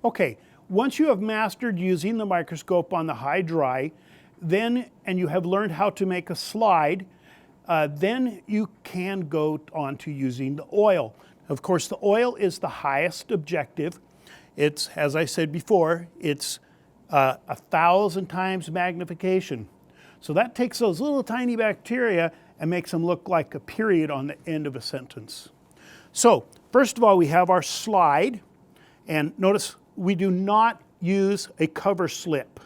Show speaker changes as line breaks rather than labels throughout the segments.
Okay, once you have mastered using the microscope on the high dry, then, and you have learned how to make a slide, then you can go on to using the oil. Of course, the oil is the highest objective. It's, as I said before, it's 1,000 times magnification. So that takes those little tiny bacteria and makes them look like a period on the end of a sentence. So, first of all, we have our slide, and notice we do not use a cover slip.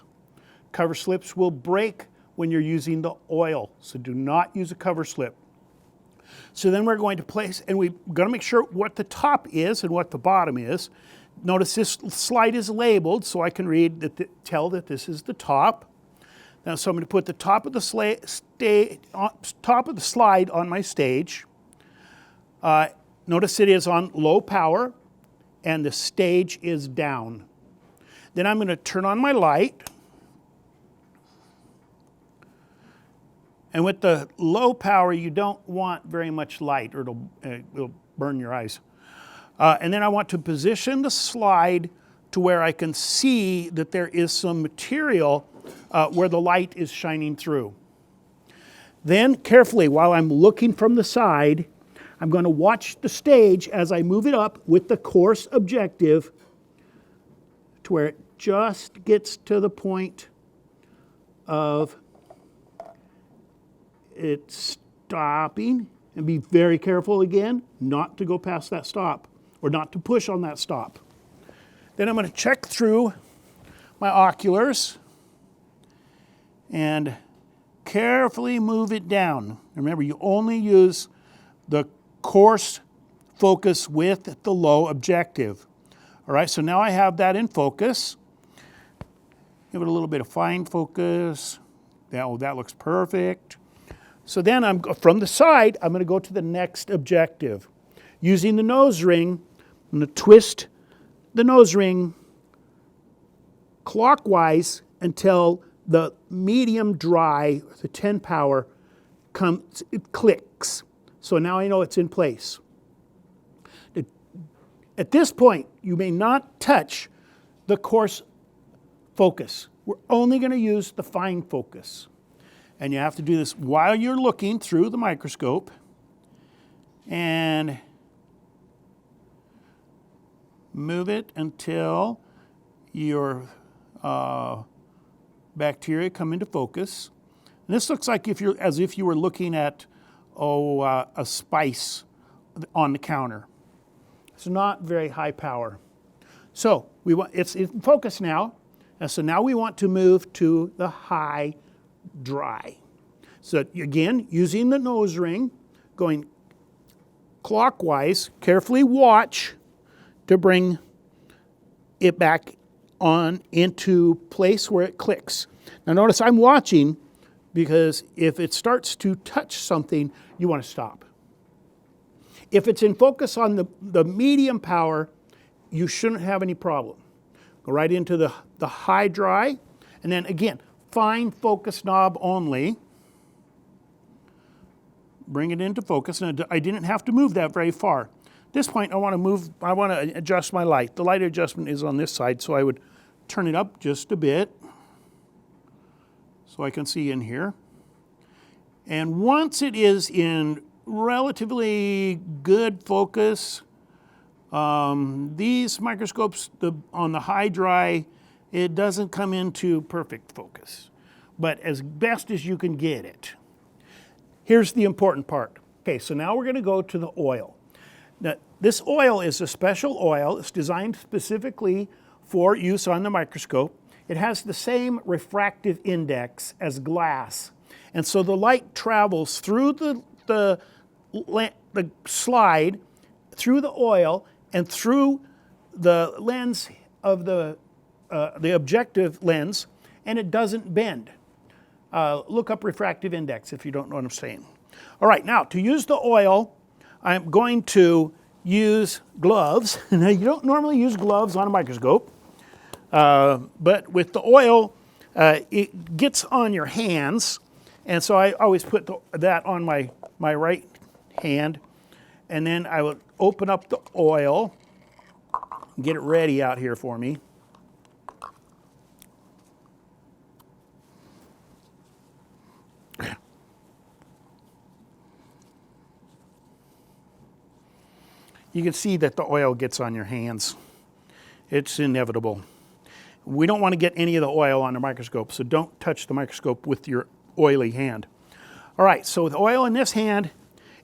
Cover slips will break when you're using the oil, so do not use a cover slip. So then we're going to place, and we've got to make sure what the top is and what the bottom is. Notice this slide is labeled, so I can read that, tell that this is the top. Now, so I'm going to put the top of the slide on my stage. Notice it is on low power, and the stage is down. Then I'm going to turn on my light. And with the low power, you don't want very much light, or it'll burn your eyes. And then I want to position the slide to where I can see that there is some material where the light is shining through. Then carefully, while I'm looking from the side, I'm going to watch the stage as I move it up with the coarse objective to where it just gets to the point of it stopping, and be very careful again not to go past that stop or not to push on that stop. Then I'm going to check through my oculars and carefully move it down. Remember, you only use the coarse focus with the low objective. All right, so now I have that in focus. Give it a little bit of fine focus. That looks perfect. So then from the side, I'm going to go to the next objective. Using the nose ring, I'm going to twist the nose ring clockwise until the medium dry, the 10 power, it clicks. So now I know it's in place. At this point, you may not touch the coarse focus. We're only going to use the fine focus. And you have to do this while you're looking through the microscope. And move it until your bacteria come into focus. And this looks like as if you were looking at a spice on the counter. It's not very high power. So it's in focus now. And so now we want to move to the high dry. So again, using the nose ring, going clockwise, carefully watch to bring it back on into place where it clicks. Now notice I'm watching because if it starts to touch something, you want to stop. If it's in focus on the medium power, you shouldn't have any problem. Go right into the high dry, and then again, fine focus knob only. Bring it into focus, and I didn't have to move that very far. At this point, I want to adjust my light. The light adjustment is on this side, so I would turn it up just a bit so I can see in here. And once it is in relatively good focus, these microscopes on the high dry, it doesn't come into perfect focus, but as best as you can get it. Here's the important part. Okay, so now we're going to go to the oil. Now, this oil is a special oil. It's designed specifically for use on the microscope. It has the same refractive index as glass, and so the light travels through the slide, through the oil, and through the lens of the objective lens, and it doesn't bend. Look up refractive index if you don't know what I'm saying. All right, now to use the oil, I'm going to use gloves. Now you don't normally use gloves on a microscope, but with the oil, it gets on your hands, and so I always put that on my right hand, and then I would open up the oil, get it ready out here for me. you can see that the oil gets on your hands. It's inevitable. We don't want to get any of the oil on the microscope, so don't touch the microscope with your oily hand. All right, so with oil in this hand,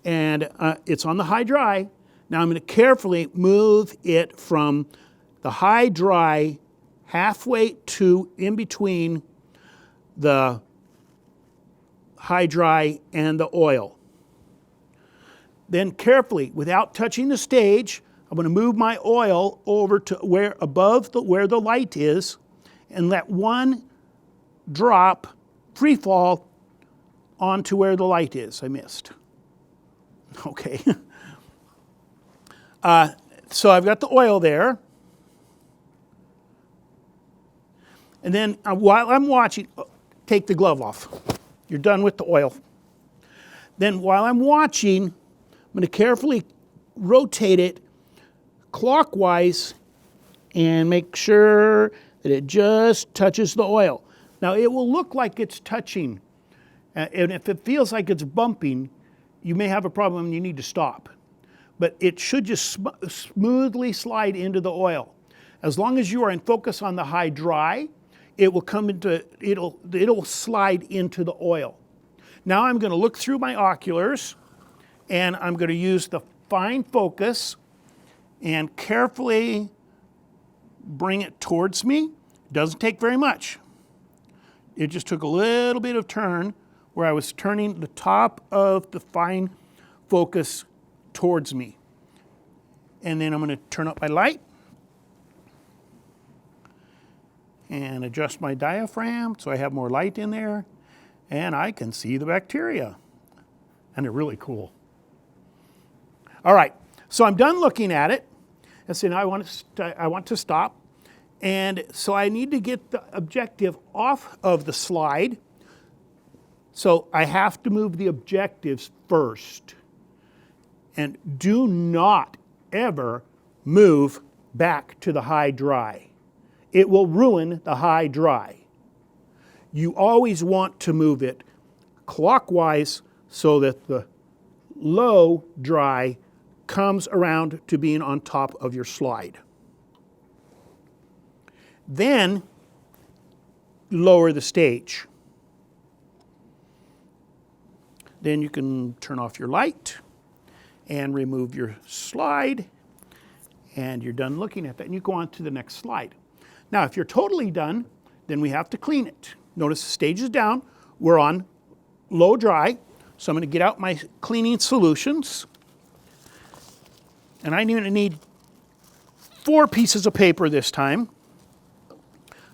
and it's on the high dry, now I'm going to carefully move it from the high dry halfway to in between the high dry and the oil. Then carefully, without touching the stage, I'm going to move my oil over to where the light is, and let one drop free fall onto where the light is. I missed. Okay. So I've got the oil there. And then while I'm watching, take the glove off. You're done with the oil. Then while I'm watching, I'm going to carefully rotate it clockwise and make sure that it just touches the oil. Now it will look like it's touching, and if it feels like it's bumping, you may have a problem and you need to stop. But it should just smoothly slide into the oil. As long as you are in focus on the high dry, it'll slide into the oil. Now I'm going to look through my oculars, and I'm going to use the fine focus and carefully bring it towards me. It doesn't take very much. It just took a little bit of turn where I was turning the top of the fine focus towards me. And then I'm going to turn up my light and adjust my diaphragm so I have more light in there, and I can see the bacteria. And they're really cool. All right, so I'm done looking at it. And so now I want to stop. And so I need to get the objective off of the slide. So I have to move the objectives first. And do not ever move back to the high dry. It will ruin the high dry. You always want to move it clockwise so that the low dry comes around to being on top of your slide. Then lower the stage. Then you can turn off your light and remove your slide, and you're done looking at that, and you go on to the next slide. Now, if you're totally done, then we have to clean it. Notice the stage is down. We're on low dry, so I'm going to get out my cleaning solutions, and I'm going to need 4 pieces of paper this time.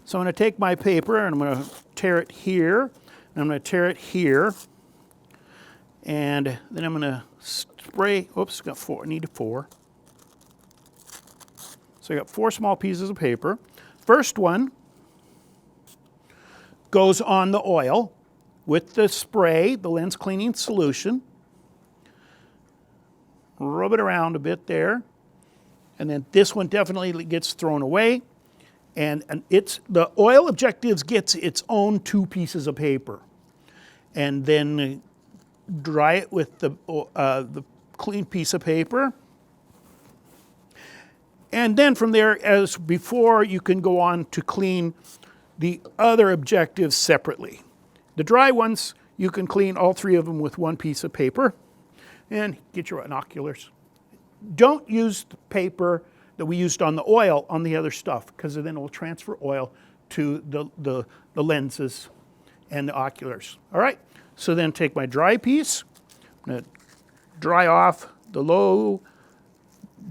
So I'm going to take my paper and I'm going to tear it here, and I'm going to tear it here, and then I'm going to spray. Oops, got 4. I need 4. So I got 4 small pieces of paper. First one goes on the oil with the spray, the lens cleaning solution. Rub it around a bit there, and then this one definitely gets thrown away. And the oil objectives gets its own 2 pieces of paper, and then dry it with the clean piece of paper. And then from there, as before, you can go on to clean the other objectives separately. The dry ones, you can clean all 3 of them with 1 piece of paper, and get your binoculars. Don't use the paper that we used on the oil on the other stuff, because then it will transfer oil to the lenses and the oculars. All right, so then take my dry piece, I'm going to dry off the low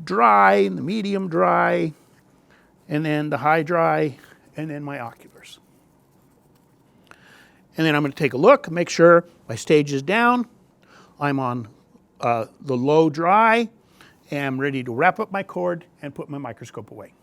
dry and the medium dry, and then the high dry, and then my oculars. And then I'm going to take a look, make sure my stage is down, I'm on the low dry, and I'm ready to wrap up my cord and put my microscope away.